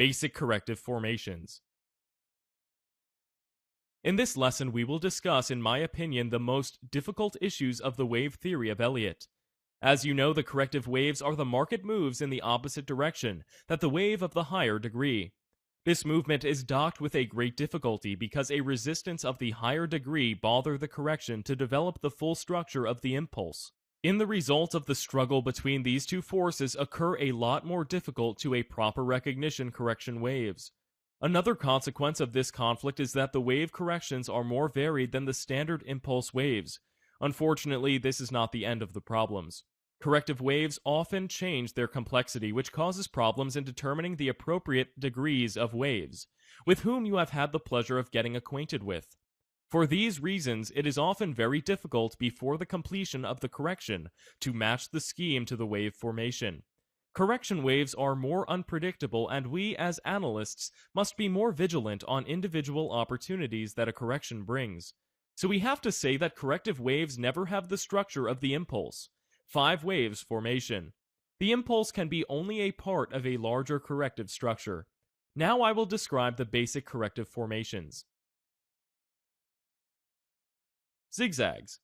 Basic corrective formations. In this lesson, we will discuss, in my opinion, the most difficult issues of the wave theory of Elliot. As you know, the corrective waves are the market moves in the opposite direction that the wave of the higher degree. This movement is docked with a great difficulty because a resistance of the higher degree bother the correction to develop the full structure of the impulse. In the result of the struggle between these two forces occur a lot more difficult to a proper recognition correction waves. Another consequence of this conflict is that the wave corrections are more varied than the standard impulse waves. Unfortunately, this is not the end of the problems. Corrective waves often change their complexity, which causes problems in determining the appropriate degrees of waves, with whom you have had the pleasure of getting acquainted with. For these reasons, it is often very difficult before the completion of the correction to match the scheme to the wave formation. Correction waves are more unpredictable, and we as analysts must be more vigilant on individual opportunities that a correction brings. So we have to say that corrective waves never have the structure of the impulse. 5 waves formation. The impulse can be only a part of a larger corrective structure. Now I will describe the basic corrective formations. Zigzags.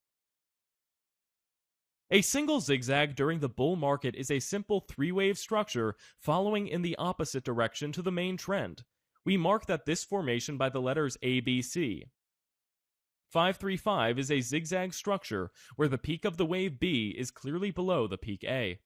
A single zigzag during the bull market is a simple 3-wave structure following in the opposite direction to the main trend. We mark that this formation by the letters A, B, C. 535 is a zigzag structure where the peak of the wave B is clearly below the peak A.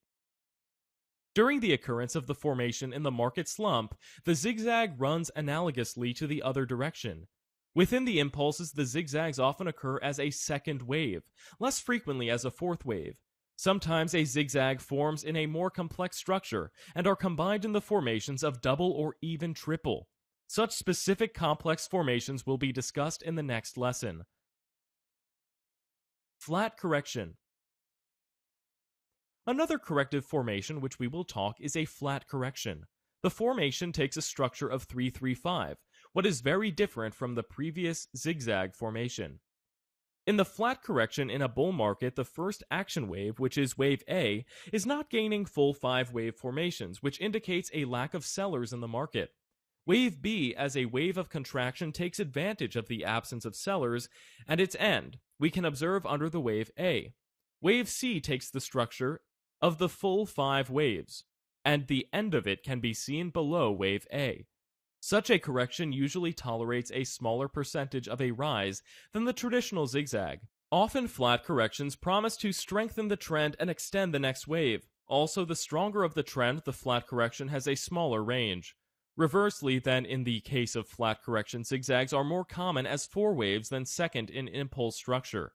During the occurrence of the formation in the market slump, the zigzag runs analogously to the other direction. Within the impulses, the zigzags often occur as a second wave, less frequently as a fourth wave. Sometimes a zigzag forms in a more complex structure and are combined in the formations of double or even triple. Such specific complex formations will be discussed in the next lesson. Flat correction. Another corrective formation which we will talk is a flat correction. The formation takes a structure of 3-3-5, what is very different from the previous zigzag formation. In the flat correction in a bull market, the first action wave, which is wave A, is not gaining full 5-wave formations, which indicates a lack of sellers in the market. Wave B, as a wave of contraction, takes advantage of the absence of sellers, and its end we can observe under the wave A. Wave C takes the structure of the full 5 waves, and the end of it can be seen below wave A. Such a correction usually tolerates a smaller percentage of a rise than the traditional zigzag. Often flat corrections promise to strengthen the trend and extend the next wave. Also, the stronger of the trend, the flat correction has a smaller range. Reversely, then, in the case of flat correction, zigzags are more common as 4 waves than second in impulse structure.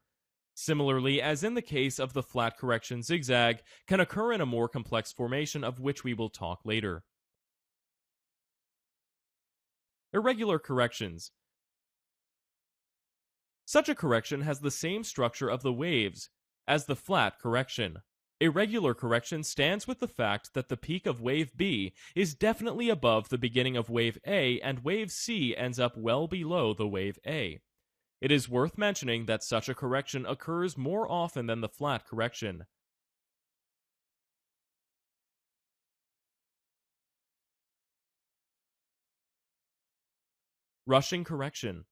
Similarly, as in the case of the flat correction, zigzag can occur in a more complex formation of which we will talk later. Irregular corrections. Such a correction has the same structure of the waves as the flat correction. Irregular correction stands with the fact that the peak of wave B is definitely above the beginning of wave A, and wave C ends up well below the wave A. It is worth mentioning that such a correction occurs more often than the flat correction. Rushing correction.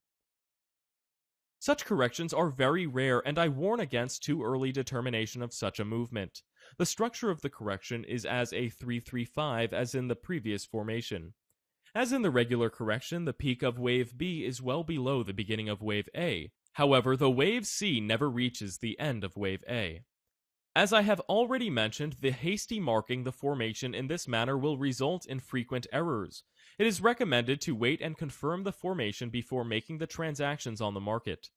Such corrections are very rare, and I warn against too early determination of such a movement. The structure of the correction is as a 3-3-5 as in the previous formation. As in the regular correction, the peak of wave B is well below the beginning of wave A. However, the wave C never reaches the end of wave A. As I have already mentioned, the hasty marking the formation in this manner will result in frequent errors. It is recommended to wait and confirm the formation before making the transactions on the market.